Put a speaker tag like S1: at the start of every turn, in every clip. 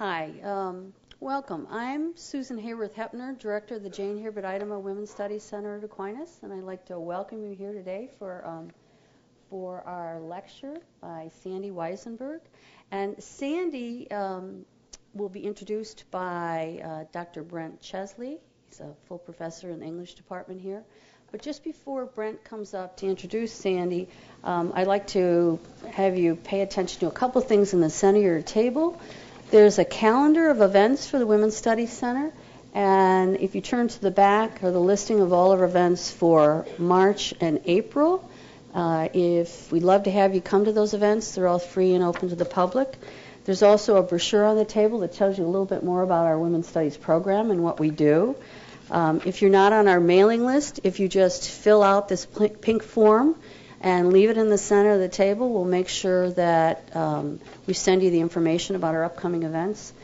S1: Hi, welcome. I'm Susan Hayworth-Hepner, Director of the Jane Hibbard Idema Women's Studies Center at Aquinas, and I'd like to welcome you here today for our lecture by Sandi Wisenberg. And Sandi will be introduced by Dr. Brent Chesley. He's a full professor in the English department here. But just before Brent comes up to introduce Sandi, I'd like to have you pay attention to a couple things in the center of your table. There's a calendar of events for the Women's Studies Center, and if you turn to the back are the listing of all our events for March and April. If we'd love to have you come to those events, they're all free and open to the public. There's also a brochure on the table that tells you a little bit more about our Women's Studies program and what we do. If you're not on our mailing list, if you just fill out this pink form and leave it in the center of the table, we'll make sure that we send you the information about our upcoming events.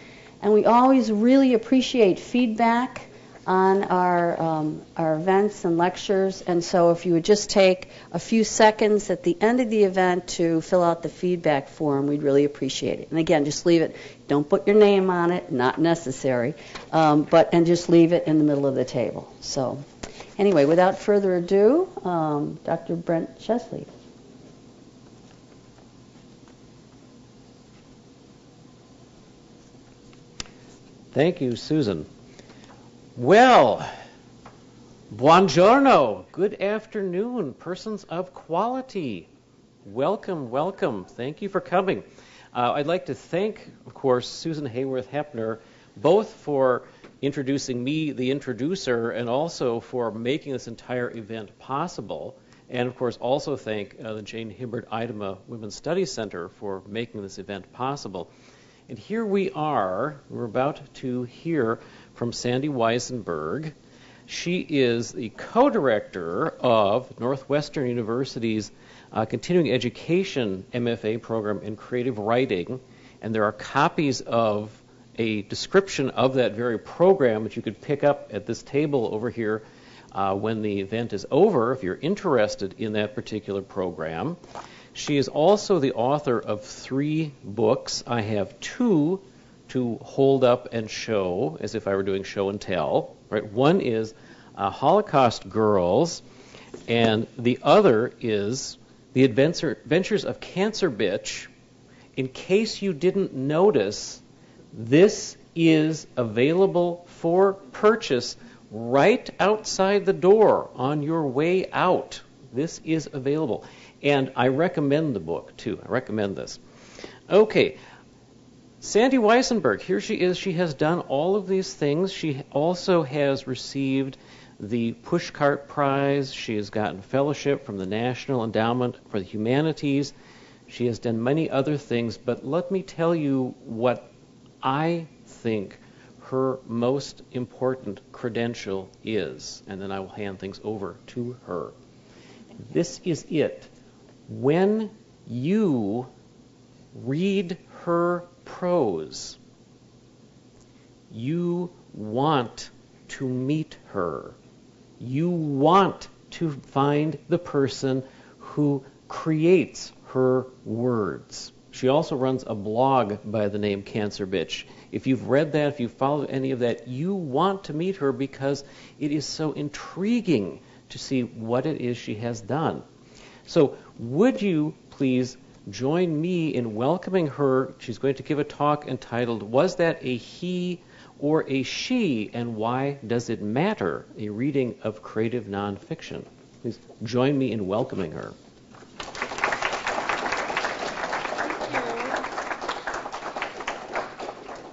S1: And we always really appreciate feedback on our events and lectures. And so if you would just take a few seconds at the end of the event to fill out the feedback form, we'd really appreciate it. And again, just leave it. Don't put your name on it, not necessary, and just leave it in the middle of the table. So anyway, without further ado, Dr. Brent Chesley.
S2: Thank you, Susan. Well, buongiorno, good afternoon, persons of quality. Welcome, welcome. Thank you for coming. I'd like to thank, of course, Susan Hayworth-Hepner, both for introducing me, the introducer, and also for making this entire event possible. And, of course, also thank the Jane Hibbard Idema Women's Studies Center for making this event possible. And here we are. We're about to hear from Sandi Wisenberg. She is the co-director of Northwestern University's continuing education MFA program in creative writing. And there are copies of a description of that very program that you could pick up at this table over here when the event is over, if you're interested in that particular program. She is also the author of 3 books. I have 2 to hold up and show, as if I were doing show and tell. Right? One is Holocaust Girls, and the other is The Adventures of Cancer Bitch. In case you didn't notice, this is available for purchase right outside the door on your way out. This is available. And I recommend the book, too. I recommend this. Okay. Sandi Wisenberg, here she is. She has done all of these things. She also has received the Pushcart Prize. She has gotten fellowship from the National Endowment for the Humanities. She has done many other things. But let me tell you what I think her most important credential is, and then I will hand things over to her. This is it. When you read her prose, you want to meet her. You want to find the person who creates her words. She also runs a blog by the name Cancer Bitch. If you've read that, if you've followed any of that, you want to meet her because it is so intriguing to see what it is she has done. So would you please join me in welcoming her? She's going to give a talk entitled, Was That a He or a She, and Why Does It Matter? A reading of creative nonfiction. Please join me in welcoming her.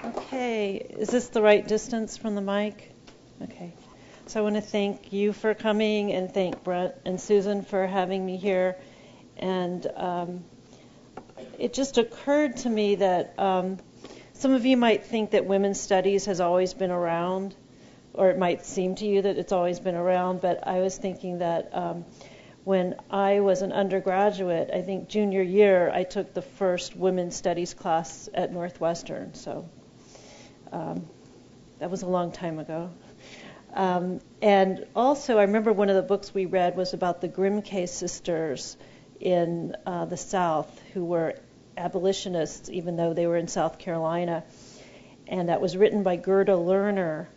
S3: Okay, is this the right distance from the mic? Okay. So I want to thank you for coming and thank Brent and Susan for having me here. And it just occurred to me that some of you might think that women's studies has always been around, or it might seem to you that it's always been around, but I was thinking that when I was an undergraduate, I think junior year, I took the first women's studies class at Northwestern. So that was a long time ago. And also, I remember one of the books we read was about the Grimke sisters in the South who were abolitionists, even though they were in South Carolina. and that was written by Gerda Lerner,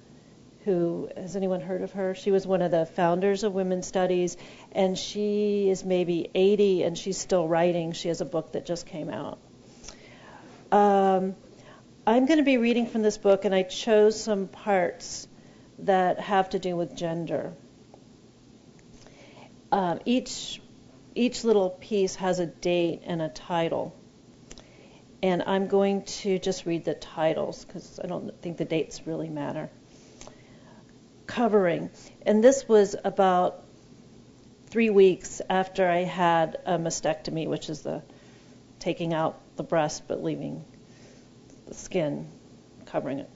S3: who, has anyone heard of her? She was one of the founders of women's studies, and she is maybe 80, and she's still writing. She has a book that just came out. I'm going to be reading from this book, and I chose some parts that have to do with gender. Each little piece has a date and a title. And I'm going to just read the titles because I don't think the dates really matter. Covering. And this was about 3 weeks after I had a mastectomy, which is the taking out the breast but leaving the skin covering it.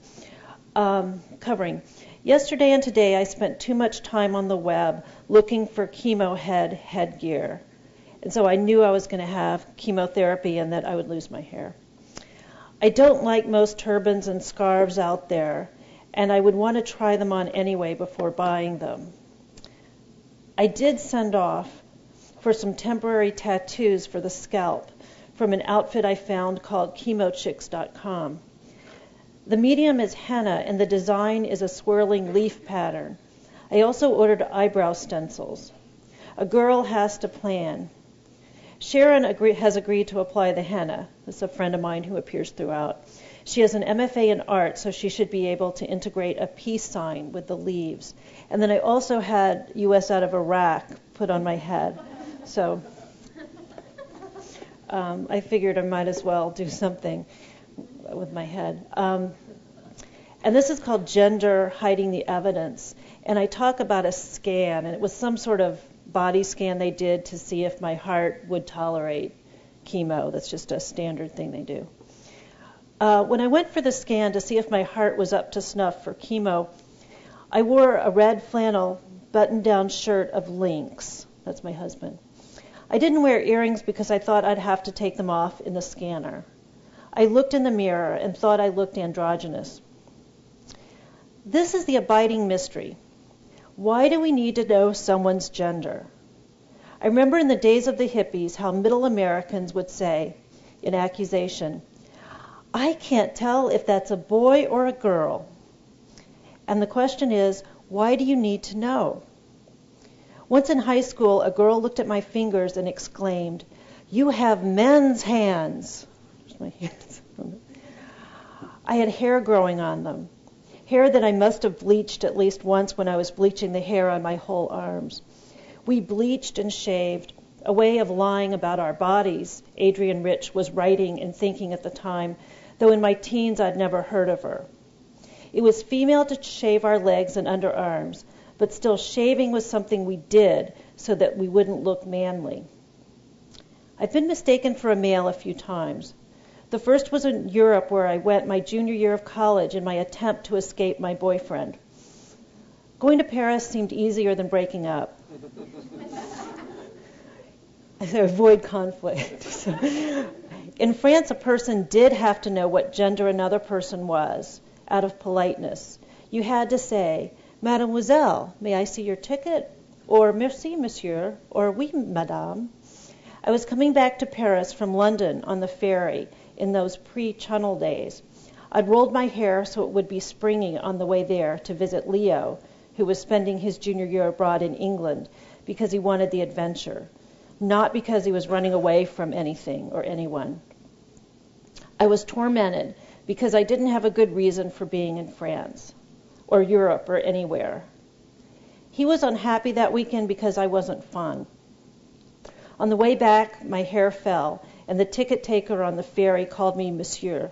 S3: Covering. Yesterday and today I spent too much time on the web looking for chemo headgear. And so I knew I was going to have chemotherapy and that I would lose my hair. I don't like most turbans and scarves out there, and I would want to try them on anyway before buying them. I did send off for some temporary tattoos for the scalp from an outfit I found called chemochicks.com. The medium is henna, and the design is a swirling leaf pattern. I also ordered eyebrow stencils. A girl has to plan. Sharon has agreed to apply the henna. This is a friend of mine who appears throughout. She has an MFA in art, so she should be able to integrate a peace sign with the leaves. And then I also had U.S. out of Iraq put on my head. So I figured I might as well do something with my head. And this is called Gender Hiding the Evidence. And I talk about a scan, and it was some sort of body scan they did to see if my heart would tolerate chemo. That's just a standard thing they do. When I went for the scan to see if my heart was up to snuff for chemo, I wore a red flannel button-down shirt of Lynx. That's my husband. I didn't wear earrings because I thought I'd have to take them off in the scanner. I looked in the mirror and thought I looked androgynous. This is the abiding mystery. Why do we need to know someone's gender? I remember in the days of the hippies how middle Americans would say, in accusation, I can't tell if that's a boy or a girl. And the question is, why do you need to know? Once in high school, a girl looked at my fingers and exclaimed, you have men's hands. Here's my hands. I had hair growing on them. Hair that I must have bleached at least once when I was bleaching the hair on my whole arms. We bleached and shaved, a way of lying about our bodies, Adrienne Rich was writing and thinking at the time, though in my teens I'd never heard of her. It was female to shave our legs and underarms, but still shaving was something we did so that we wouldn't look manly. I've been mistaken for a male a few times. The first was in Europe, where I went my junior year of college in my attempt to escape my boyfriend. Going to Paris seemed easier than breaking up. I avoid conflict. In France, a person did have to know what gender another person was, out of politeness. You had to say, Mademoiselle, may I see your ticket? Or Merci, monsieur, or Oui, madame. I was coming back to Paris from London on the ferry in those pre-Channel days. I'd rolled my hair so it would be springy on the way there to visit Leo, who was spending his junior year abroad in England because he wanted the adventure, not because he was running away from anything or anyone. I was tormented because I didn't have a good reason for being in France or Europe or anywhere. He was unhappy that weekend because I wasn't fun. On the way back, my hair fell, and the ticket taker on the ferry called me Monsieur.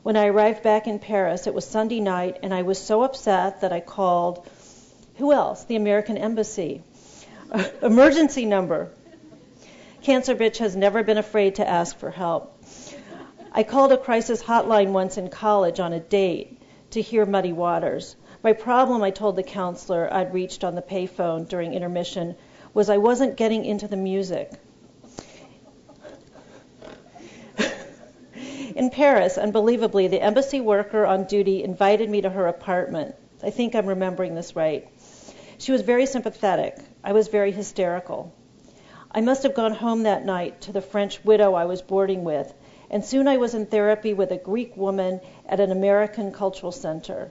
S3: When I arrived back in Paris, it was Sunday night, and I was so upset that I called, who else? The American Embassy. Emergency number. Cancer bitch has never been afraid to ask for help. I called a crisis hotline once in college on a date to hear Muddy Waters. My problem, I told the counselor I'd reached on the payphone during intermission, was I wasn't getting into the music. In Paris, unbelievably, the embassy worker on duty invited me to her apartment. I think I'm remembering this right. She was very sympathetic. I was very hysterical. I must have gone home that night to the French widow I was boarding with, and soon I was in therapy with a Greek woman at an American cultural center.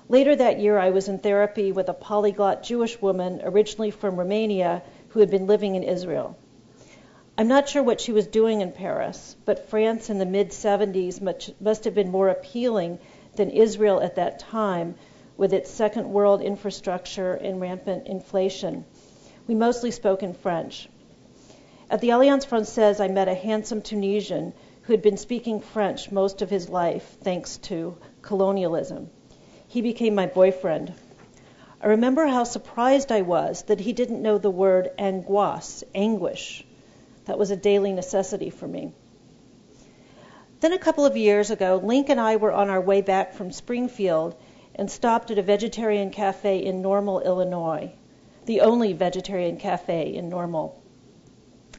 S3: Later that year, I was in therapy with a polyglot Jewish woman originally from Romania who had been living in Israel. I'm not sure what she was doing in Paris, but France in the mid-70s must have been more appealing than Israel at that time, with its second world infrastructure and rampant inflation. We mostly spoke in French. At the Alliance Francaise, I met a handsome Tunisian who had been speaking French most of his life, thanks to colonialism. He became my boyfriend. I remember how surprised I was that he didn't know the word angoisse, anguish. That was a daily necessity for me. Then a couple of years ago, Link and I were on our way back from Springfield and stopped at a vegetarian cafe in Normal, Illinois, the only vegetarian cafe in Normal.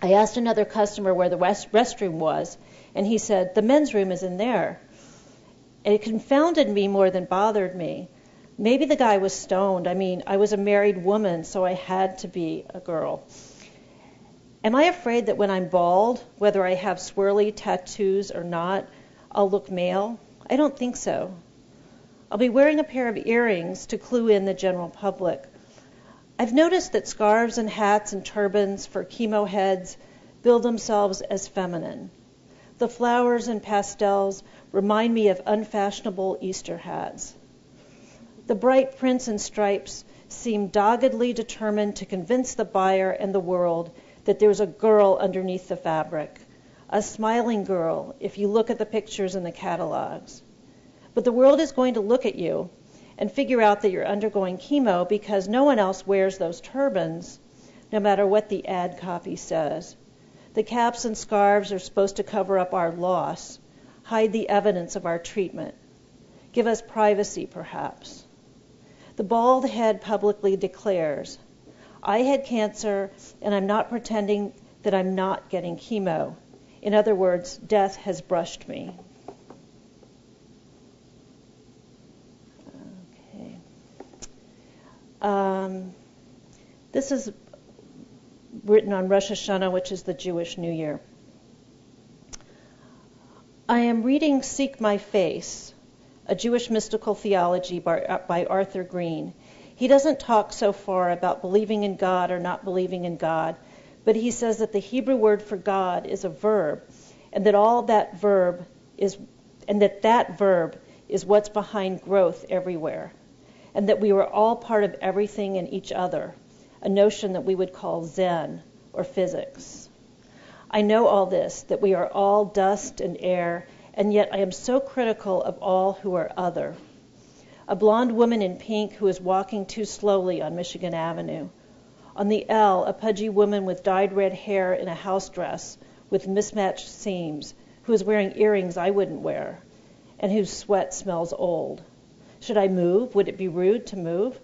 S3: I asked another customer where the restroom was, and he said, "The men's room is in there." And it confounded me more than bothered me. Maybe the guy was stoned. I mean, I was a married woman, so I had to be a girl. Am I afraid that when I'm bald, whether I have swirly tattoos or not, I'll look male? I don't think so. I'll be wearing a pair of earrings to clue in the general public. I've noticed that scarves and hats and turbans for chemo heads bill themselves as feminine. The flowers and pastels remind me of unfashionable Easter hats. The bright prints and stripes seem doggedly determined to convince the buyer and the world that there's a girl underneath the fabric, a smiling girl if you look at the pictures in the catalogs. But the world is going to look at you and figure out that you're undergoing chemo because no one else wears those turbans, no matter what the ad copy says. The caps and scarves are supposed to cover up our loss, hide the evidence of our treatment, give us privacy, perhaps. The bald head publicly declares, "I had cancer, and I'm not pretending that I'm not getting chemo. In other words, death has brushed me." Okay. This is written on Rosh Hashanah, which is the Jewish New Year. I am reading Seek My Face, a Jewish mystical theology by Arthur Green. He doesn't talk so far about believing in God or not believing in God, but he says that the Hebrew word for God is a verb, and that that verb is what's behind growth everywhere, and that we are all part of everything and each other, a notion that we would call Zen or physics. I know all this, that we are all dust and air, and yet I am so critical of all who are other. A blonde woman in pink who is walking too slowly on Michigan Avenue. On the L, a pudgy woman with dyed red hair in a house dress with mismatched seams, who is wearing earrings I wouldn't wear, and whose sweat smells old. Should I move? Would it be rude to move?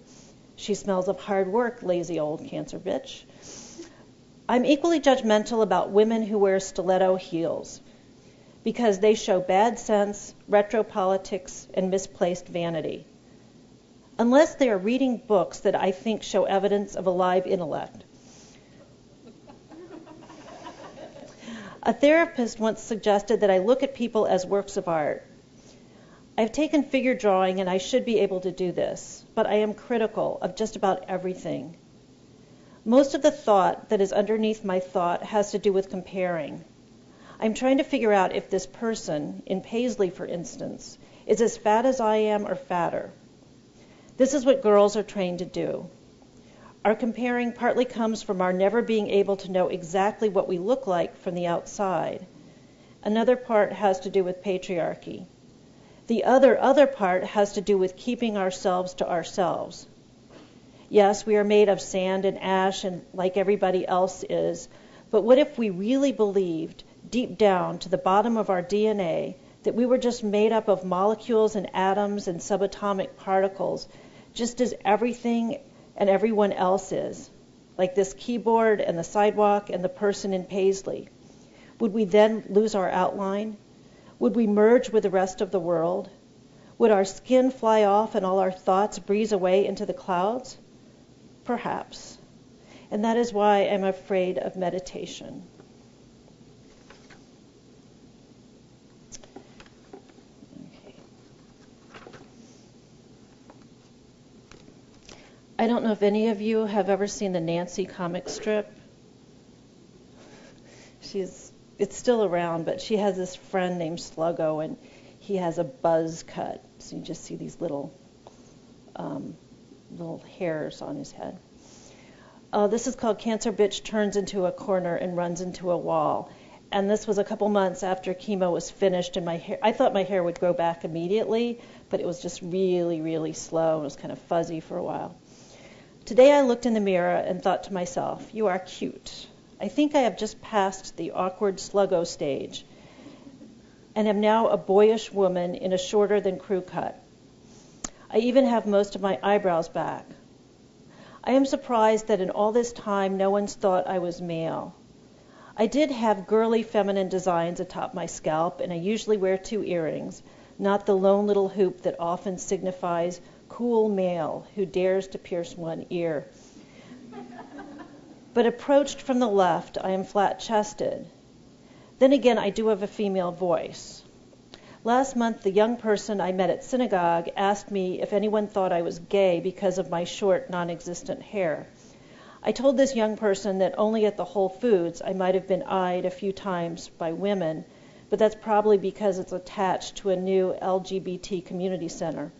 S3: She smells of hard work, lazy old cancer bitch. I'm equally judgmental about women who wear stiletto heels because they show bad sense, retro politics, and misplaced vanity. Unless they are reading books that I think show evidence of a live intellect. A therapist once suggested that I look at people as works of art. I've taken figure drawing and I should be able to do this, but I am critical of just about everything. Most of the thought that is underneath my thought has to do with comparing. I'm trying to figure out if this person, in Paisley for instance, is as fat as I am or fatter. This is what girls are trained to do. Our comparing partly comes from our never being able to know exactly what we look like from the outside. Another part has to do with patriarchy. The other part has to do with keeping ourselves to ourselves. Yes, we are made of sand and ash and like everybody else is, but what if we really believed deep down to the bottom of our DNA that we were just made up of molecules and atoms and subatomic particles, just as everything and everyone else is, like this keyboard and the sidewalk and the person in Paisley? Would we then lose our outline? Would we merge with the rest of the world? Would our skin fly off and all our thoughts breeze away into the clouds? Perhaps. And that is why I'm afraid of meditation. I don't know if any of you have ever seen the Nancy comic strip. It's still around, but she has this friend named Sluggo, and he has a buzz cut. So you just see these little hairs on his head. This is called Cancer Bitch Turns into a Corner and Runs into a Wall. And this was a couple months after chemo was finished, and I thought my hair would grow back immediately, but it was just really, really slow. It was kind of fuzzy for a while. Today I looked in the mirror and thought to myself, you are cute. I think I have just passed the awkward Sluggo stage and am now a boyish woman in a shorter than crew cut. I even have most of my eyebrows back. I am surprised that in all this time no one's thought I was male. I did have girly feminine designs atop my scalp, and I usually wear 2 earrings, not the lone little hoop that often signifies cool male who dares to pierce one ear. But approached from the left, I am flat-chested. Then again, I do have a female voice. Last month, the young person I met at synagogue asked me if anyone thought I was gay because of my short, non-existent hair. I told this young person that only at the Whole Foods I might have been eyed a few times by women, but that's probably because it's attached to a new LGBT community center.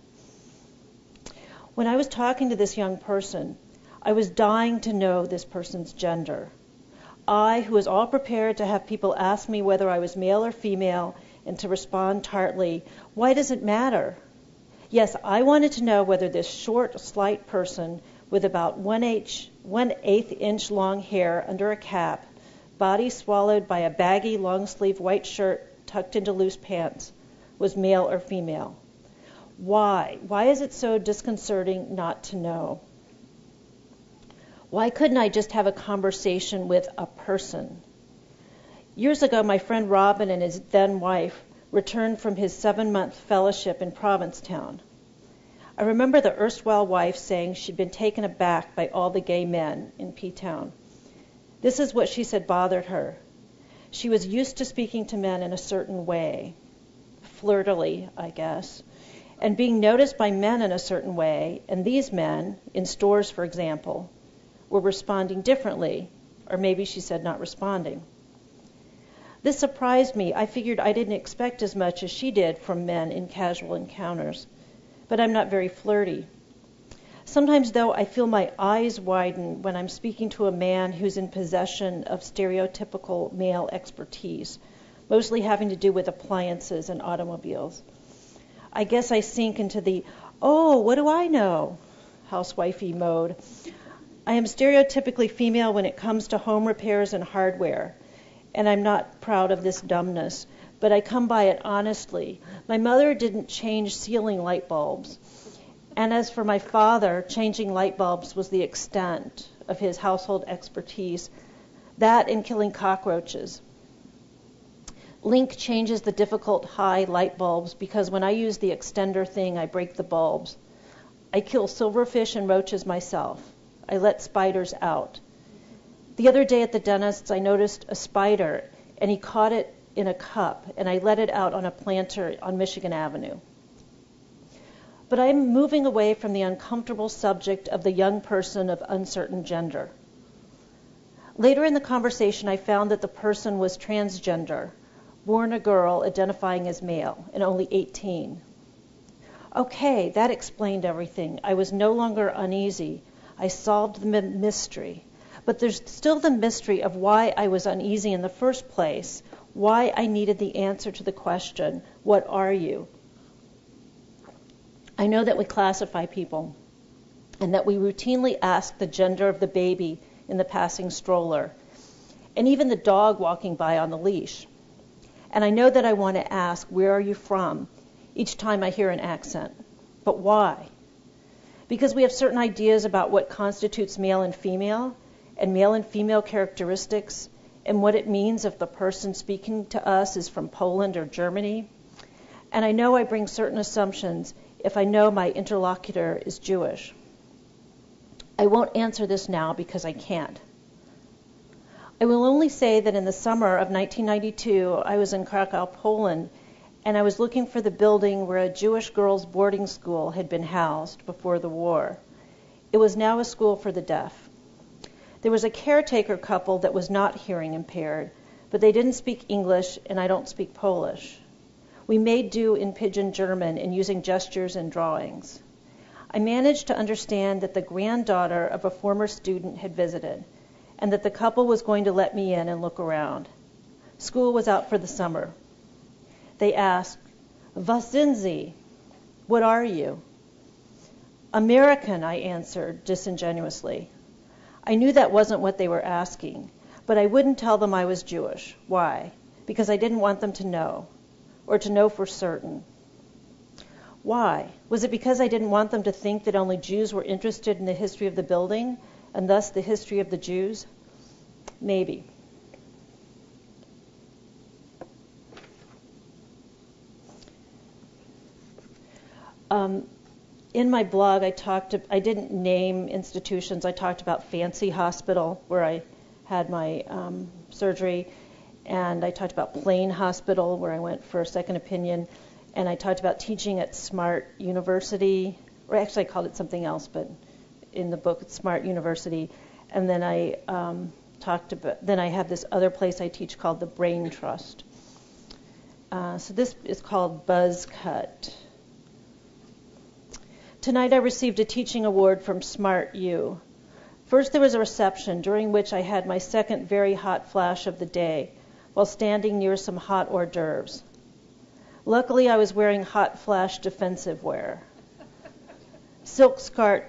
S3: When I was talking to this young person, I was dying to know this person's gender. I, who was all prepared to have people ask me whether I was male or female, and to respond tartly, why does it matter? Yes, I wanted to know whether this short, slight person with about 1/8 inch long hair under a cap, body swallowed by a baggy, long-sleeve white shirt tucked into loose pants, was male or female. Why? Why is it so disconcerting not to know? Why couldn't I just have a conversation with a person? Years ago, my friend Robin and his then wife returned from his 7-month fellowship in Provincetown. I remember the erstwhile wife saying she'd been taken aback by all the gay men in P-Town. This is what she said bothered her. She was used to speaking to men in a certain way, flirtily, I guess, and being noticed by men in a certain way, and these men, in stores for example, were responding differently, or maybe she said not responding. This surprised me. I figured I didn't expect as much as she did from men in casual encounters, but I'm not very flirty. Sometimes, though, I feel my eyes widen when I'm speaking to a man who's in possession of stereotypical male expertise, mostly having to do with appliances and automobiles. I guess I sink into the, oh, what do I know, housewifey mode. I am stereotypically female when it comes to home repairs and hardware, and I'm not proud of this dumbness, but I come by it honestly. My mother didn't change ceiling light bulbs, and as for my father, changing light bulbs was the extent of his household expertise, that and killing cockroaches. Link changes the difficult high light bulbs because when I use the extender thing, I break the bulbs. I kill silverfish and roaches myself. I let spiders out. The other day at the dentist's, I noticed a spider, and he caught it in a cup, and I let it out on a planter on Michigan Avenue. But I'm moving away from the uncomfortable subject of the young person of uncertain gender. Later in the conversation, I found that the person was transgender, born a girl identifying as male, and only 18. Okay, that explained everything. I was no longer uneasy. I solved the mystery. But there's still the mystery of why I was uneasy in the first place, why I needed the answer to the question, what are you? I know that we classify people and that we routinely ask the gender of the baby in the passing stroller and even the dog walking by on the leash. And I know that I want to ask, where are you from, each time I hear an accent. But why? Because we have certain ideas about what constitutes male and female characteristics, and what it means if the person speaking to us is from Poland or Germany. And I know I bring certain assumptions if I know my interlocutor is Jewish. I won't answer this now because I can't. I will only say that in the summer of 1992, I was in Krakow, Poland, and I was looking for the building where a Jewish girls' boarding school had been housed before the war. It was now a school for the deaf. There was a caretaker couple that was not hearing impaired, but they didn't speak English, and I don't speak Polish. We made do in Pidgin German and using gestures and drawings. I managed to understand that the granddaughter of a former student had visited, and that the couple was going to let me in and look around. School was out for the summer. They asked, "Was sind Sie?" What are you? American, I answered disingenuously. I knew that wasn't what they were asking, but I wouldn't tell them I was Jewish. Why? Because I didn't want them to know, or to know for certain. Why? Was it because I didn't want them to think that only Jews were interested in the history of the building, and thus the history of the Jews? Maybe. In my blog, I didn't name institutions. I talked about Fancy Hospital, where I had my surgery, and I talked about Plain Hospital, where I went for a second opinion, and I talked about teaching at Smart University, or actually I called it something else, but in the book it's Smart University. And then I I have this other place I teach called the Brain Trust. So this is called Buzz Cut. Tonight I received a teaching award from Smart U. First there was a reception, during which I had my second very hot flash of the day, while standing near some hot hors d'oeuvres. Luckily I was wearing hot flash defensive wear. Silk scarf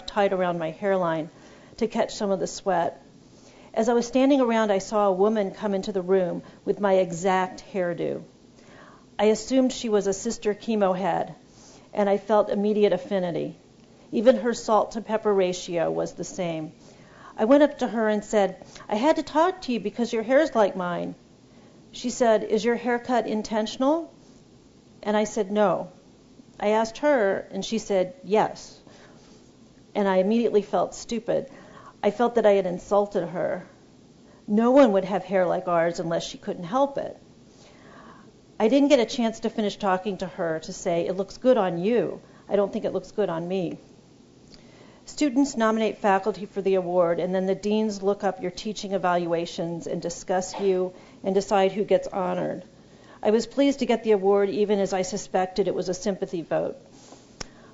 S3: tied around my hairline to catch some of the sweat. As I was standing around, I saw a woman come into the room with my exact hairdo. I assumed she was a Sister Chemo head, and I felt immediate affinity. Even her salt to pepper ratio was the same. I went up to her and said, "I had to talk to you because your hair's like mine." She said, "Is your haircut intentional?" And I said, "No." I asked her, and she said, "Yes." And I immediately felt stupid. I felt that I had insulted her. No one would have hair like ours unless she couldn't help it. I didn't get a chance to finish talking to her to say, "It looks good on you. I don't think it looks good on me." Students nominate faculty for the award, and then the deans look up your teaching evaluations and discuss you and decide who gets honored. I was pleased to get the award, even as I suspected it was a sympathy vote.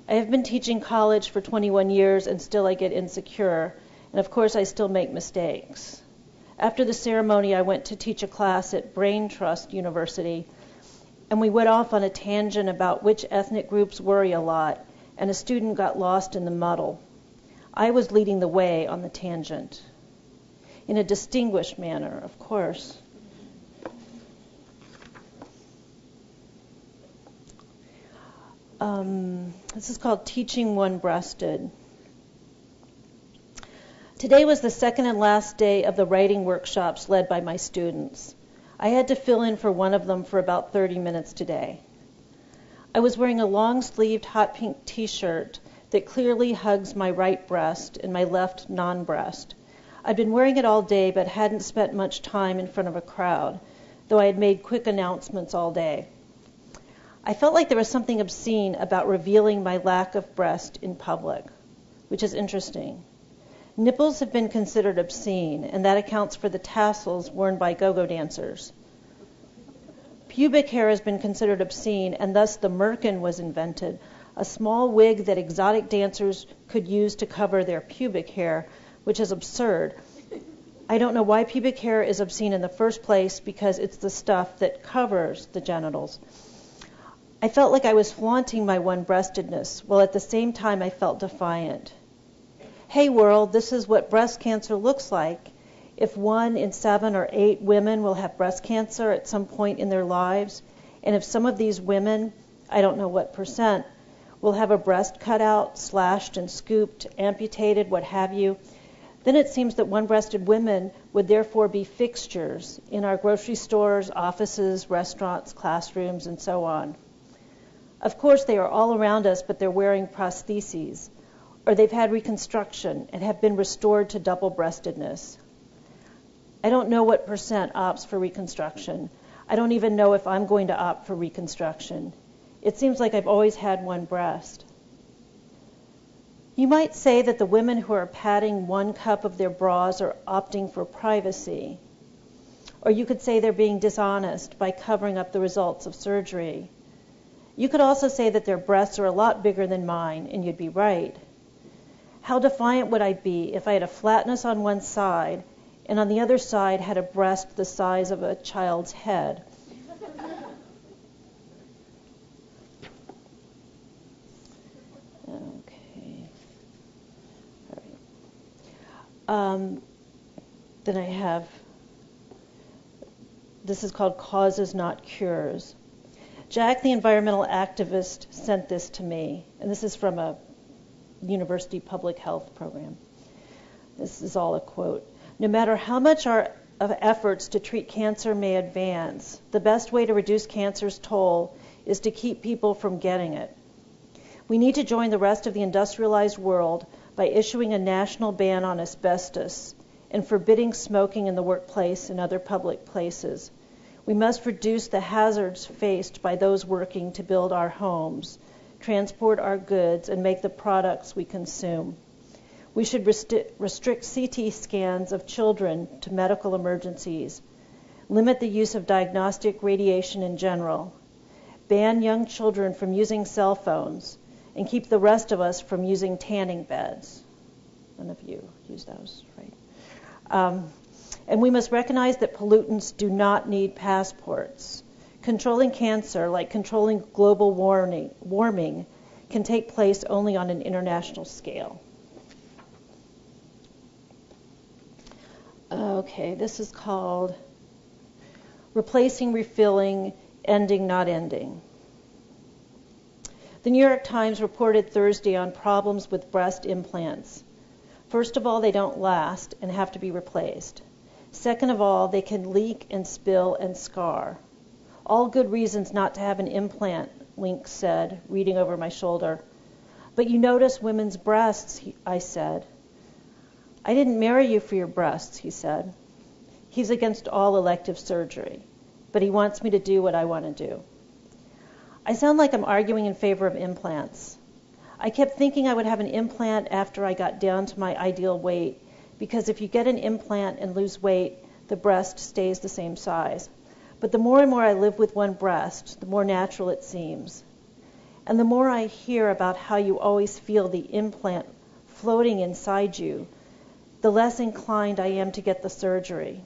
S3: I have been teaching college for 21 years, and still I get insecure, and of course I still make mistakes. After the ceremony, I went to teach a class at Brain Trust University, and we went off on a tangent about which ethnic groups worry a lot, and a student got lost in the muddle. I was leading the way on the tangent, in a distinguished manner, of course. This is called Teaching One-Breasted. Today was the second and last day of the writing workshops led by my students. I had to fill in for one of them for about 30 minutes today. I was wearing a long-sleeved hot pink t-shirt that clearly hugs my right breast and my left non-breast. I'd been wearing it all day but hadn't spent much time in front of a crowd, though I had made quick announcements all day. I felt like there was something obscene about revealing my lack of breast in public, which is interesting. Nipples have been considered obscene, and that accounts for the tassels worn by go-go dancers. Pubic hair has been considered obscene, and thus the merkin was invented, a small wig that exotic dancers could use to cover their pubic hair, which is absurd. I don't know why pubic hair is obscene in the first place, because it's the stuff that covers the genitals. I felt like I was flaunting my one-breastedness, while at the same time I felt defiant. Hey world, this is what breast cancer looks like. If 1 in 7 or 8 women will have breast cancer at some point in their lives, and if some of these women, I don't know what percent, will have a breast cut out, slashed and scooped, amputated, what have you, then it seems that one-breasted women would therefore be fixtures in our grocery stores, offices, restaurants, classrooms, and so on. Of course, they are all around us, but they're wearing prostheses, or they've had reconstruction and have been restored to double-breastedness. I don't know what percent opts for reconstruction. I don't even know if I'm going to opt for reconstruction. It seems like I've always had one breast. You might say that the women who are padding one cup of their bras are opting for privacy. Or you could say they're being dishonest by covering up the results of surgery. You could also say that their breasts are a lot bigger than mine, and you'd be right. How defiant would I be if I had a flatness on one side and on the other side had a breast the size of a child's head? Okay. All right. Then I have, this is called Causes Not Cures. Jack, the environmental activist, sent this to me, and this is from a university public health program. This is all a quote. No matter how much our efforts to treat cancer may advance, the best way to reduce cancer's toll is to keep people from getting it. We need to join the rest of the industrialized world by issuing a national ban on asbestos and forbidding smoking in the workplace and other public places. We must reduce the hazards faced by those working to build our homes, transport our goods, and make the products we consume. We should restrict CT scans of children to medical emergencies, limit the use of diagnostic radiation in general, ban young children from using cell phones, and keep the rest of us from using tanning beds. None of you use those, right? And we must recognize that pollutants do not need passports. Controlling cancer, like controlling global warming, can take place only on an international scale. Okay, this is called Replacing, Refilling, Ending, Not Ending. The New York Times reported Thursday on problems with breast implants. First of all, they don't last and have to be replaced. Second of all, they can leak and spill and scar. All good reasons not to have an implant, Link said, reading over my shoulder. But you notice women's breasts, I said. I didn't marry you for your breasts, he said. He's against all elective surgery, but he wants me to do what I want to do. I sound like I'm arguing in favor of implants. I kept thinking I would have an implant after I got down to my ideal weight, because if you get an implant and lose weight, the breast stays the same size. But the more and more I live with one breast, the more natural it seems. And the more I hear about how you always feel the implant floating inside you, the less inclined I am to get the surgery.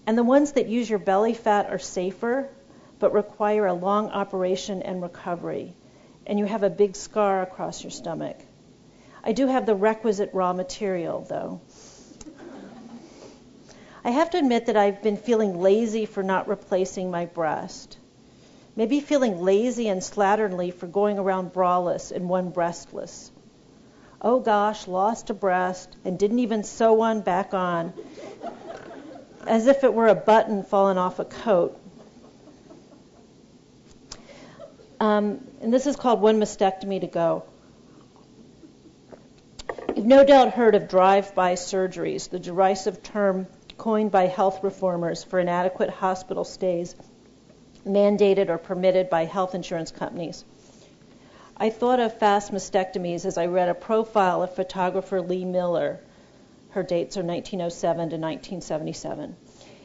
S3: And the ones that use your belly fat are safer, but require a long operation and recovery, and you have a big scar across your stomach. I do have the requisite raw material, though. I have to admit that I've been feeling lazy for not replacing my breast. Maybe feeling lazy and slatternly for going around braless and one breastless. Oh gosh, lost a breast and didn't even sew one back on, as if it were a button fallen off a coat. And this is called One Mastectomy to Go. You've no doubt heard of drive-by surgeries, the derisive term coined by health reformers for inadequate hospital stays mandated or permitted by health insurance companies. I thought of fast mastectomies as I read a profile of photographer Lee Miller, her dates are 1907 to 1977,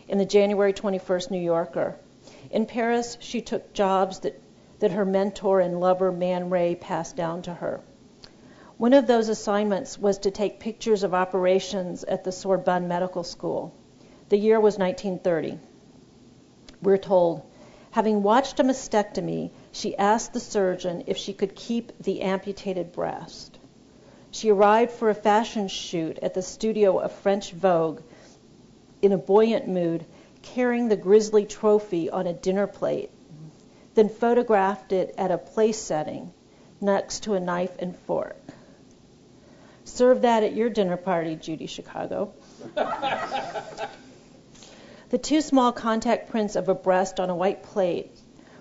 S3: in the January 21st New Yorker. In Paris, she took jobs that her mentor and lover Man Ray passed down to her. One of those assignments was to take pictures of operations at the Sorbonne Medical School. The year was 1930. We're told, having watched a mastectomy, she asked the surgeon if she could keep the amputated breast. She arrived for a fashion shoot at the studio of French Vogue in a buoyant mood, carrying the grisly trophy on a dinner plate, then photographed it at a place setting next to a knife and fork. Serve that at your dinner party, Judy Chicago. The two small contact prints of a breast on a white plate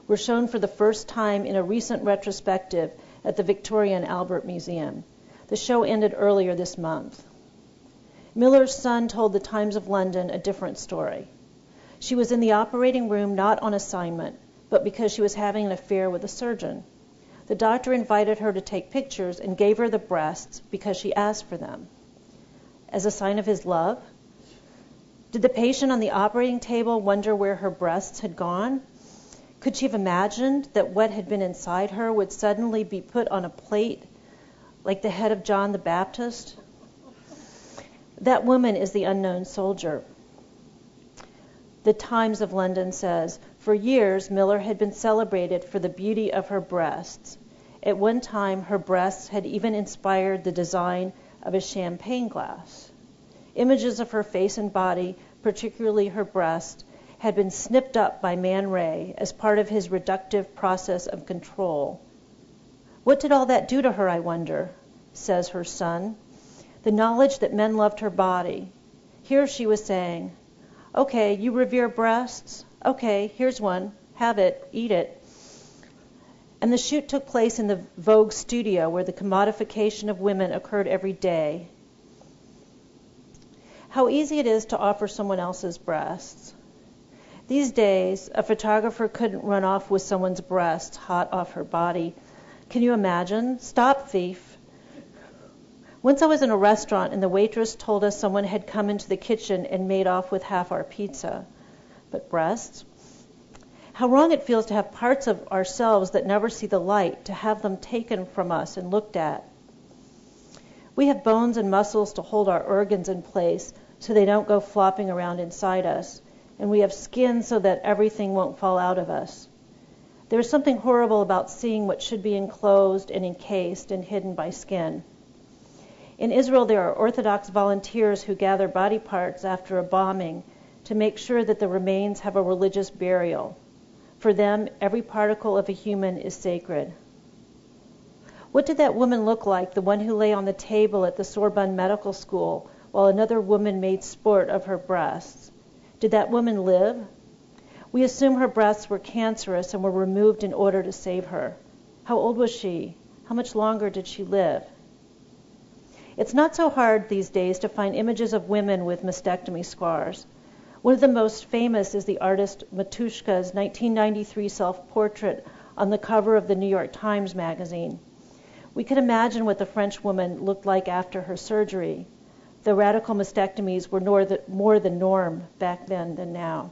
S3: were shown for the first time in a recent retrospective at the Victoria and Albert Museum. The show ended earlier this month. Miller's son told the Times of London a different story. She was in the operating room not on assignment, but because she was having an affair with a surgeon. The doctor invited her to take pictures and gave her the breasts because she asked for them. As a sign of his love? Did the patient on the operating table wonder where her breasts had gone? Could she have imagined that what had been inside her would suddenly be put on a plate like the head of John the Baptist? That woman is the unknown soldier. The Times of London says, for years Miller had been celebrated for the beauty of her breasts. At one time, her breasts had even inspired the design of a champagne glass. Images of her face and body, particularly her breast, had been snipped up by Man Ray as part of his reductive process of control. What did all that do to her, I wonder, says her son. The knowledge that men loved her body. Here she was saying, okay, you revere breasts? Okay, here's one. Have it. Eat it. And the shoot took place in the Vogue studio where the commodification of women occurred every day. How easy it is to offer someone else's breasts. These days, a photographer couldn't run off with someone's breasts hot off her body. Can you imagine? Stop, thief. Once I was in a restaurant and the waitress told us someone had come into the kitchen and made off with half our pizza. But breasts? How wrong it feels to have parts of ourselves that never see the light, to have them taken from us and looked at. We have bones and muscles to hold our organs in place so they don't go flopping around inside us, and we have skin so that everything won't fall out of us. There is something horrible about seeing what should be enclosed and encased and hidden by skin. In Israel, there are Orthodox volunteers who gather body parts after a bombing to make sure that the remains have a religious burial. For them, every particle of a human is sacred. What did that woman look like, the one who lay on the table at the Sorbonne Medical School while another woman made sport of her breasts? Did that woman live? We assume her breasts were cancerous and were removed in order to save her. How old was she? How much longer did she live? It's not so hard these days to find images of women with mastectomy scars. One of the most famous is the artist Matushka's 1993 self-portrait on the cover of the New York Times magazine. We can imagine what the French woman looked like after her surgery, though radical mastectomies were more the norm back then than now.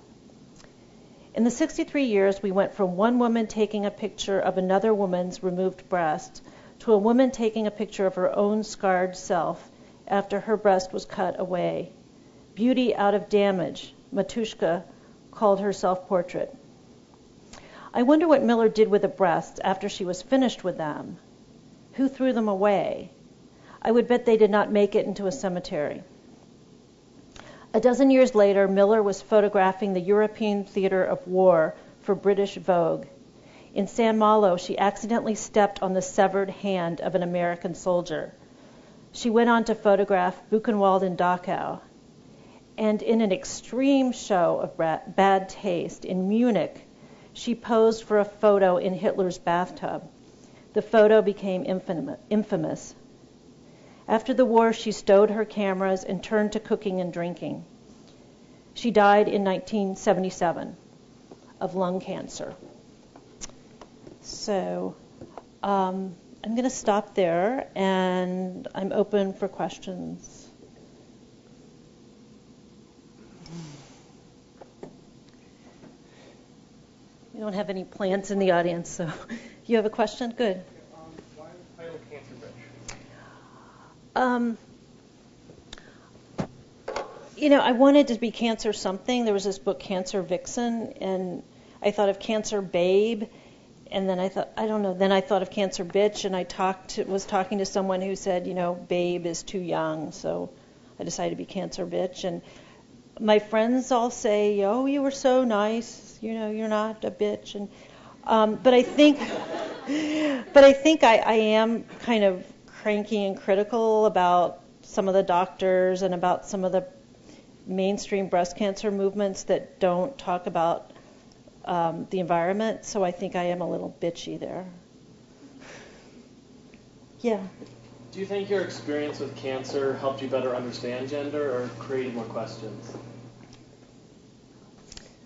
S3: In the 63 years, we went from one woman taking a picture of another woman's removed breast to a woman taking a picture of her own scarred self after her breast was cut away. Beauty out of damage, Matushka called her self-portrait. I wonder what Miller did with the breasts after she was finished with them. Who threw them away? I would bet they did not make it into a cemetery. A dozen years later, Miller was photographing the European theater of war for British Vogue. In San Malo, she accidentally stepped on the severed hand of an American soldier. She went on to photograph Buchenwald and Dachau. And in an extreme show of bad taste, in Munich, she posed for a photo in Hitler's bathtub. The photo became infamous. After the war, she stowed her cameras and turned to cooking and drinking. She died in 1977 of lung cancer. So I'm going to stop there, and I'm open for questions. We don't have any plants in the audience, so you have a question? Good.
S4: Why is the title Cancer Bitch?
S3: I wanted to be Cancer something. There was this book, Cancer Vixen, and I thought of Cancer Babe, and then I thought of Cancer Bitch, and I was talking to someone who said, Babe is too young, so I decided to be Cancer Bitch. And my friends all say, oh, you were so nice, you're not a bitch. And but I think I am kind of cranky and critical about some of the doctors and about some of the mainstream breast cancer movements that don't talk about the environment. So I think I am a little bitchy there. Yeah.
S4: Do you think your experience with cancer helped you better understand gender or created more questions?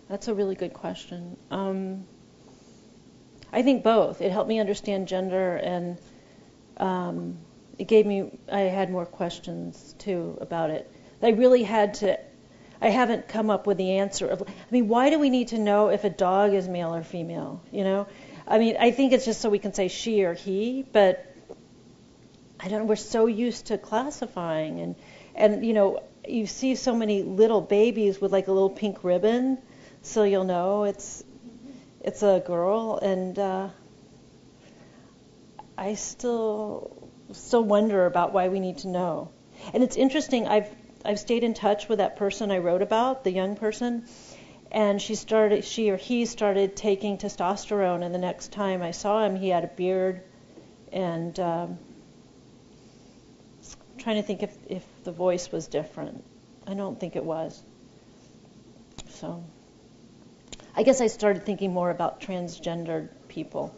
S3: That's a really good question. I think both. It helped me understand gender, and I had more questions too about it. I haven't come up with the answer. Why do we need to know if a dog is male or female? I think it's just so we can say she or he, but I don't know, we're so used to classifying, and you see so many little babies with like a little pink ribbon, so you'll know it's a girl, and I still wonder about why we need to know. And it's interesting, I've stayed in touch with that person I wrote about, the young person, and she or he started taking testosterone, and the next time I saw him, he had a beard, and trying to think if the voice was different. I don't think it was. So I guess I started thinking more about transgendered people,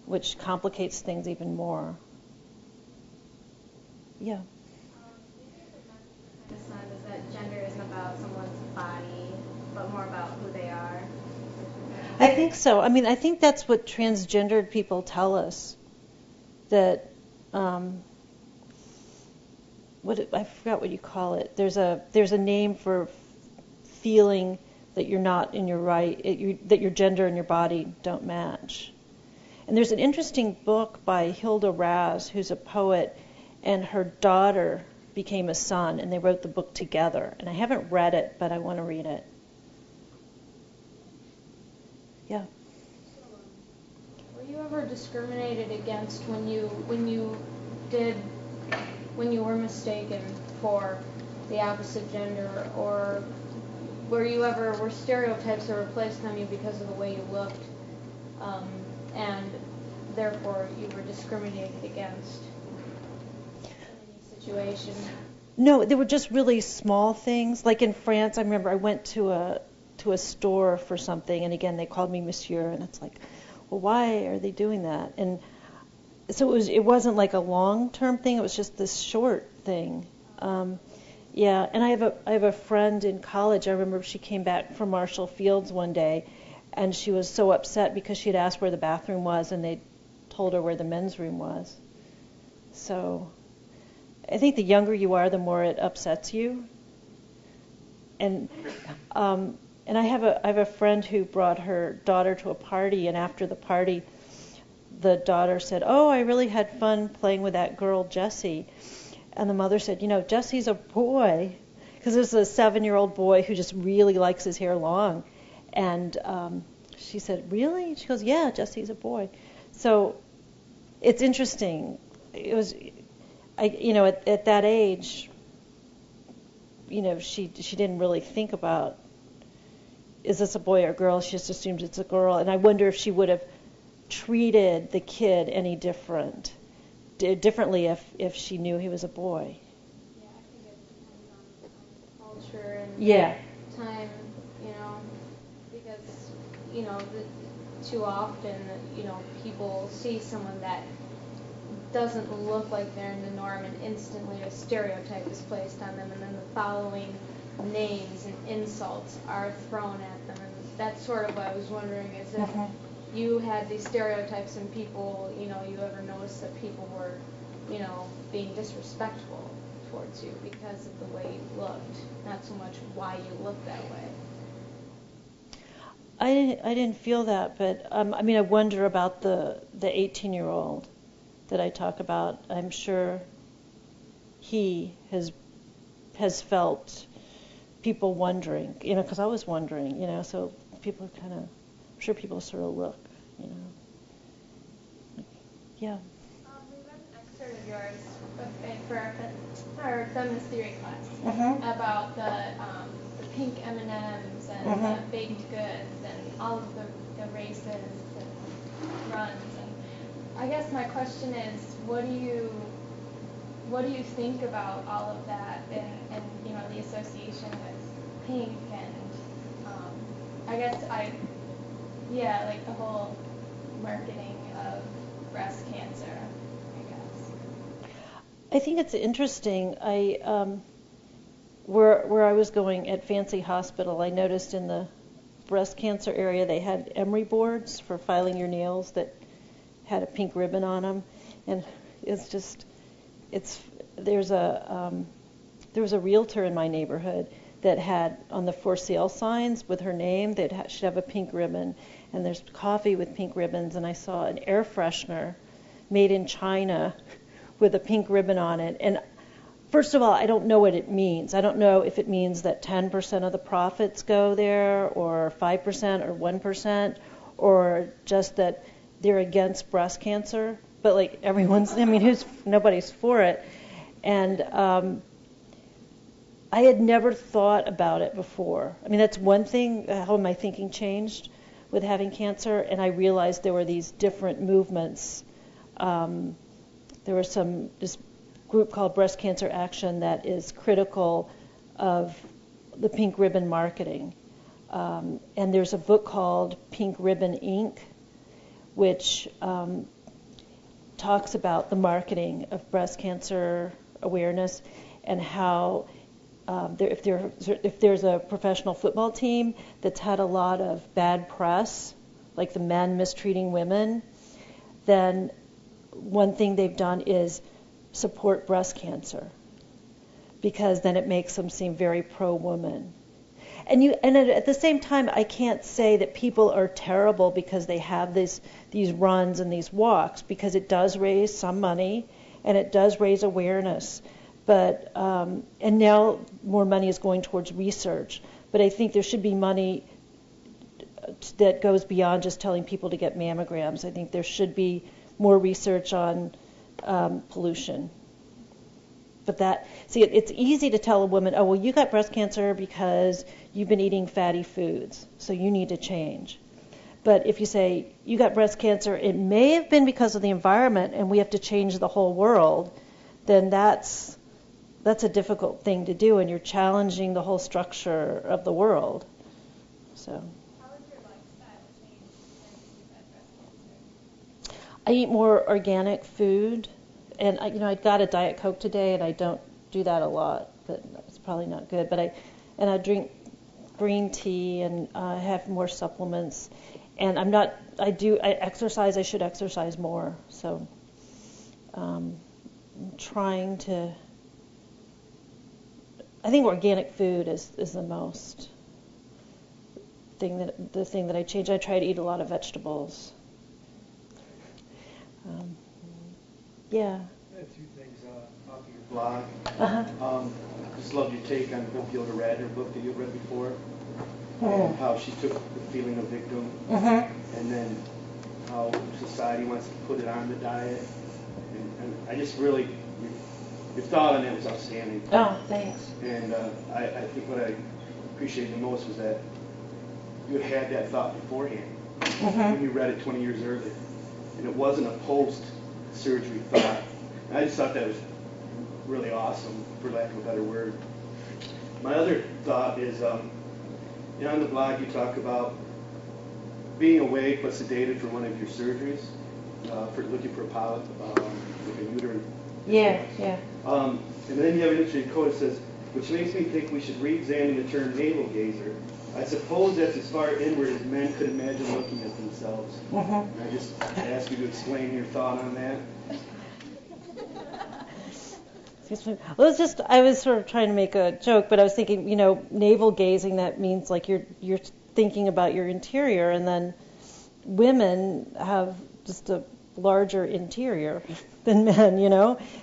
S3: which complicates things even more. Yeah.
S5: Is that gender isn't about someone's body, but more about who they are?
S3: I think so. I think that's what transgendered people tell us. That I forgot what you call it. There's a name for feeling that you're not in your right, that your gender and your body don't match. And there's an interesting book by Hilda Raz, who's a poet, and her daughter became a son, and they wrote the book together. And I haven't read it, but I want to read it. Yeah.
S6: Were you ever discriminated against when you were mistaken for the opposite gender, or were stereotypes that were placed on you because of the way you looked, and therefore you were discriminated against in any situation?
S3: No, they were just really small things. Like in France, I remember I went to a store for something, and again they called me Monsieur, and it's like, well, why are they doing that? And so it wasn't like a long-term thing. It was just this short thing. Yeah, and I have a friend in college. I remember she came back from Marshall Fields one day, and she was so upset because she had asked where the bathroom was, and they told her where the men's room was. So I think the younger you are, the more it upsets you. And I have a friend who brought her daughter to a party, and after the party, the daughter said, "Oh, I really had fun playing with that girl Jessie." And the mother said, "Jesse's a boy," because there's a 7-year-old boy who just really likes his hair long. And she said, "Really?" She goes, "Yeah, Jesse's a boy." So it's interesting. It was, at that age, she didn't really think about, is this a boy or a girl? She just assumed it's a girl. And I wonder if she would have treated the kid any differently if she knew he was a boy.
S6: Yeah, I think it depends on the culture and time, because, too often, people see someone that doesn't look like they're in the norm, and instantly a stereotype is placed on them, and then the following names and insults are thrown at them. And that's sort of what I was wondering, is if you had these stereotypes and people, you ever noticed that people were, being disrespectful towards you because of the way you looked, not so much why you looked that way.
S3: I didn't feel that, but I wonder about the 18-year-old that I talk about. I'm sure he has felt people wondering, because I was wondering, so people kind of, I'm sure people sort of look, Yeah.
S5: We read an excerpt of yours for our feminist theory class about the pink M&Ms and the baked goods and all of the races and runs. And I guess my question is, what do you think about all of that and the association with pink and I guess like the whole marketing of breast cancer, I guess.
S3: I think it's interesting. Where I was going at Fancy Hospital, I noticed in the breast cancer area, they had emery boards for filing your nails that had a pink ribbon on them, and there was a realtor in my neighborhood that had on the for sale signs with her name that should have a pink ribbon, and there's coffee with pink ribbons, and I saw an air freshener made in China with a pink ribbon on it. And first of all, I don't know what it means. I don't know if it means that 10% of the profits go there, or 5%, or 1%, or just that they're against breast cancer. But like nobody's for it. And I had never thought about it before. I mean, that's one thing, how my thinking changed with having cancer, and I realized there were these different movements. There was this group called Breast Cancer Action that is critical of the pink ribbon marketing. And there's a book called Pink Ribbon Inc., which talks about the marketing of breast cancer awareness and how if there's a professional football team that's had a lot of bad press, like the men mistreating women, then one thing they've done is support breast cancer, because then it makes them seem very pro-woman. And at the same time, I can't say that people are terrible because they have these runs and these walks, because it does raise some money and it does raise awareness. But and now more money is going towards research. But I think there should be money that goes beyond just telling people to get mammograms. I think there should be more research on pollution. But it's easy to tell a woman, oh, well, you got breast cancer because you've been eating fatty foods, so you need to change. But if you say, you got breast cancer, it may have been because of the environment and we have to change the whole world, then that's a difficult thing to do, and you're challenging the whole structure of the world. So.
S5: How has your lifestyle changed since you've had breast cancer?
S3: I eat more organic food, and I got a Diet Coke today, and I don't do that a lot, but it's probably not good. But I drink green tea and have more supplements, and I exercise. I should exercise more, so I'm trying to. I think organic food is the most thing that I change. I try to eat a lot of vegetables. Yeah.
S7: I have two things off of your blog.
S3: Uh-huh.
S7: Just loved your take on Hope Yoder read, her book that you read before, and how she took the feeling of victim, and then how society wants to put it on the diet. And I just really, your thought on it was outstanding.
S3: Oh, thanks.
S7: And I think what I appreciated the most was that you had that thought beforehand when you read it 20 years earlier. And it wasn't a post-surgery thought. And I just thought that was really awesome, for lack of a better word. My other thought is, on the blog you talk about being awake but sedated for one of your surgeries, for looking for a polyp, like a uterine.
S3: Yeah.
S7: And then you have an interesting quote that says, which makes me think we should re-examine the term navel gazer. I suppose that's as far inward as men could imagine looking at themselves. And I just ask you to explain your thought on that.
S3: Well, it's just, I was sort of trying to make a joke, but I was thinking, navel gazing, that means like you're thinking about your interior, and then women have just a larger interior than men,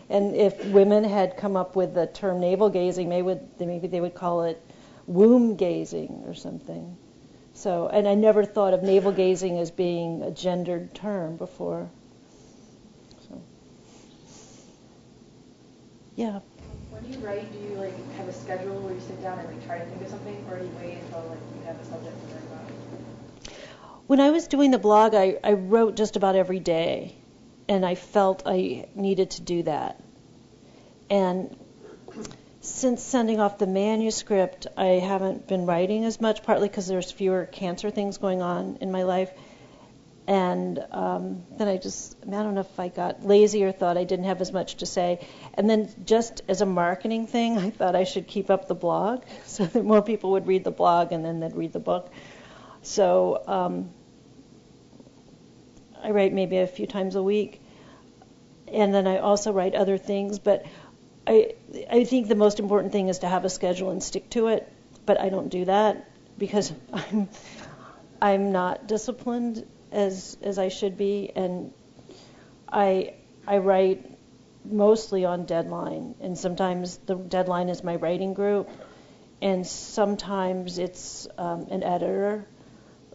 S3: and if women had come up with the term navel gazing, maybe they would call it womb gazing or something. So, and I never thought of navel gazing as being a gendered term before. So, yeah.
S8: When you write, do you have a schedule where you sit down and try to think of something, or do you wait until you have a subject to write about?
S3: When I was doing the blog, I wrote just about every day, and I felt I needed to do that. And since sending off the manuscript, I haven't been writing as much, partly because there's fewer cancer things going on in my life. And then I don't know if I got lazy or thought I didn't have as much to say. And then just as a marketing thing, I thought I should keep up the blog so that more people would read the blog and then they'd read the book. So I write maybe a few times a week, and then I also write other things. But I think the most important thing is to have a schedule and stick to it. But I don't do that because I'm not disciplined as I should be, and I write mostly on deadline, and sometimes the deadline is my writing group, and sometimes it's an editor.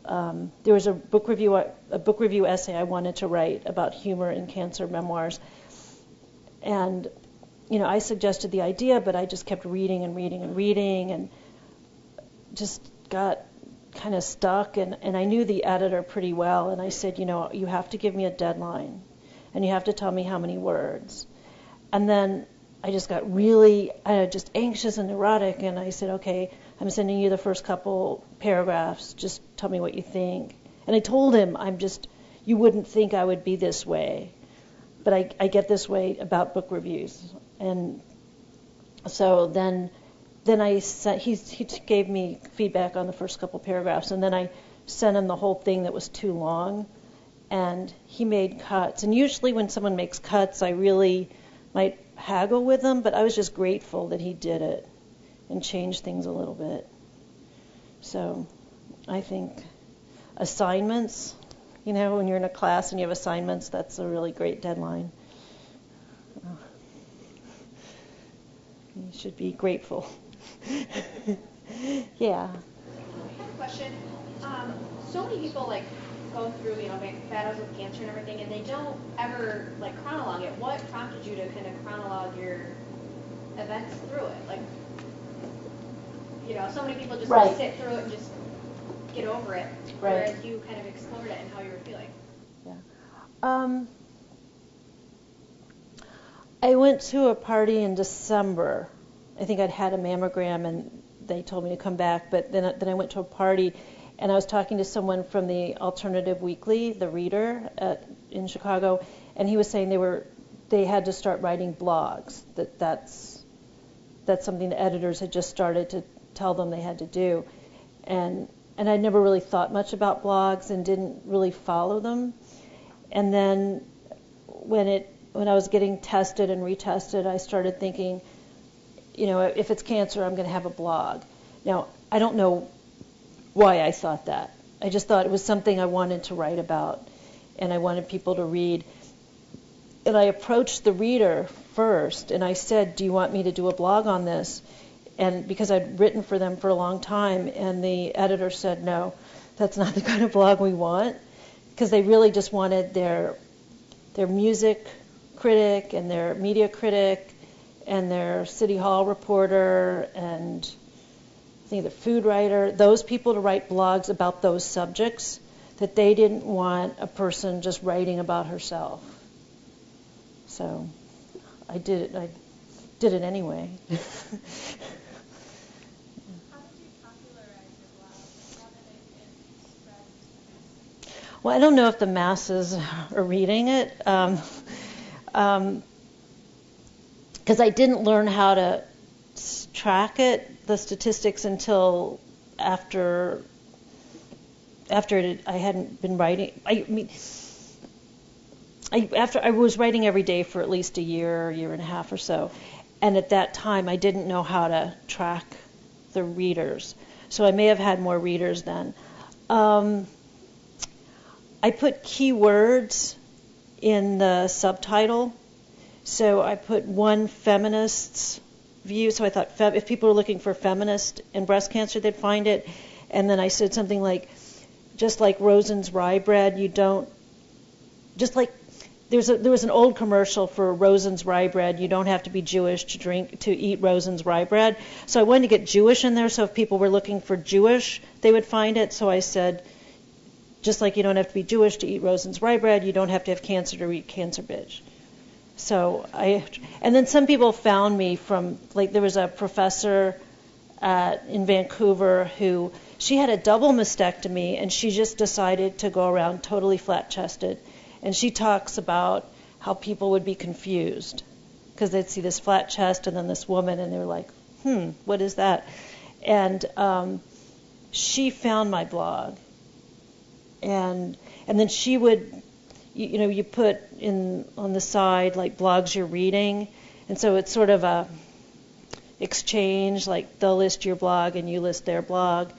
S3: There was a book review essay I wanted to write about humor in cancer memoirs, and I suggested the idea, but I just kept reading and just got kind of stuck, and I knew the editor pretty well, and I said, you have to give me a deadline, and you have to tell me how many words. And then I just got really just anxious and neurotic, and I said, okay, I'm sending you the first couple paragraphs, just tell me what you think. And I told him, you wouldn't think I would be this way, but I get this way about book reviews. And so then he gave me feedback on the first couple paragraphs, and then I sent him the whole thing that was too long, and he made cuts. And usually when someone makes cuts, I really might haggle with them, but I was just grateful that he did it and changed things a little bit. So I think assignments, when you're in a class and you have assignments, that's a really great deadline. You should be grateful. Yeah.
S9: I have a question. So many people go through battles with cancer and everything, and they don't ever chronologue it. What prompted you to kind of chronologue your events through it? So many people just
S3: Right.
S9: sit through it and just get over it,
S3: Right.
S9: whereas you kind of explored it and how you were feeling.
S3: Yeah. I went to a party in December. I think I'd had a mammogram, and they told me to come back. But then I went to a party, and I was talking to someone from the Alternative Weekly, the Reader, in Chicago, and he was saying they had to start writing blogs. That's something the editors had just started to tell them they had to do, and I never really thought much about blogs and didn't really follow them. And then when I was getting tested and retested, I started thinking, if it's cancer, I'm going to have a blog. Now, I don't know why I thought that. I just thought it was something I wanted to write about, and I wanted people to read. And I approached the Reader first, and I said, do you want me to do a blog on this? And because I'd written for them for a long time, and the editor said, no, that's not the kind of blog we want, because they really just wanted their music critic and their media critic and their city hall reporter and I think the food writer, those people to write blogs about those subjects, that they didn't want a person just writing about herself. So I did it anyway.
S5: How did you popularize your blog? How did it spread?
S3: Well, I don't know if the masses are reading it, because I didn't learn how to track it, the statistics, until after I hadn't been writing. After I was writing every day for at least a year and a half or so, and at that time I didn't know how to track the readers, so I may have had more readers then. I put keywords in the subtitle, so I put one feminist's view. So I thought if people were looking for feminist in breast cancer, they'd find it. And then I said something like, just like Rosen's rye bread, there was an old commercial for Rosen's rye bread. You don't have to be Jewish to eat Rosen's rye bread. So I wanted to get Jewish in there, so if people were looking for Jewish, they would find it. So I said, just like you don't have to be Jewish to eat Rosen's rye bread, you don't have to have cancer to eat cancer bitch. So and then some people found me from, there was a professor in Vancouver who, she had a double mastectomy, and she just decided to go around totally flat-chested. And she talks about how people would be confused because they'd see this flat chest and then this woman, and they were like, what is that? And she found my blog, and then she would, you put in on the side like blogs you're reading, and so it's sort of a exchange, like they'll list your blog and you list their blog,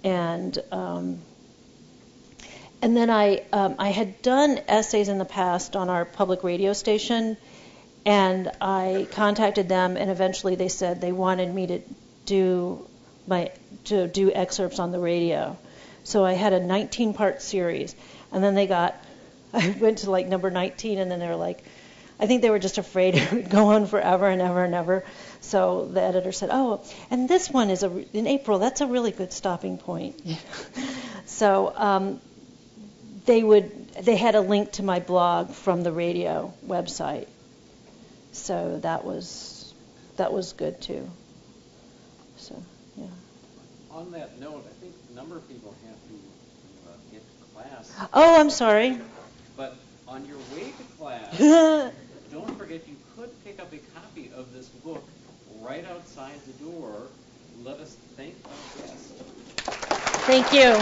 S3: and then I had done essays in the past on our public radio station, and I contacted them, and eventually they said they wanted me to do excerpts on the radio. So I had a 19-part series, and then I went to like number 19, and then they were like, I think they were just afraid it would go on forever and ever and ever. So the editor said, oh, and this one is in April. That's a really good stopping point. So they had a link to my blog from the radio website. So that was good too. So yeah.
S2: On that note, I think a number of people have to get to class.
S3: Oh, I'm sorry.
S2: But on your way to class, don't forget you could pick up a copy of this book right outside the door. Let us thank our guest.
S3: Thank you.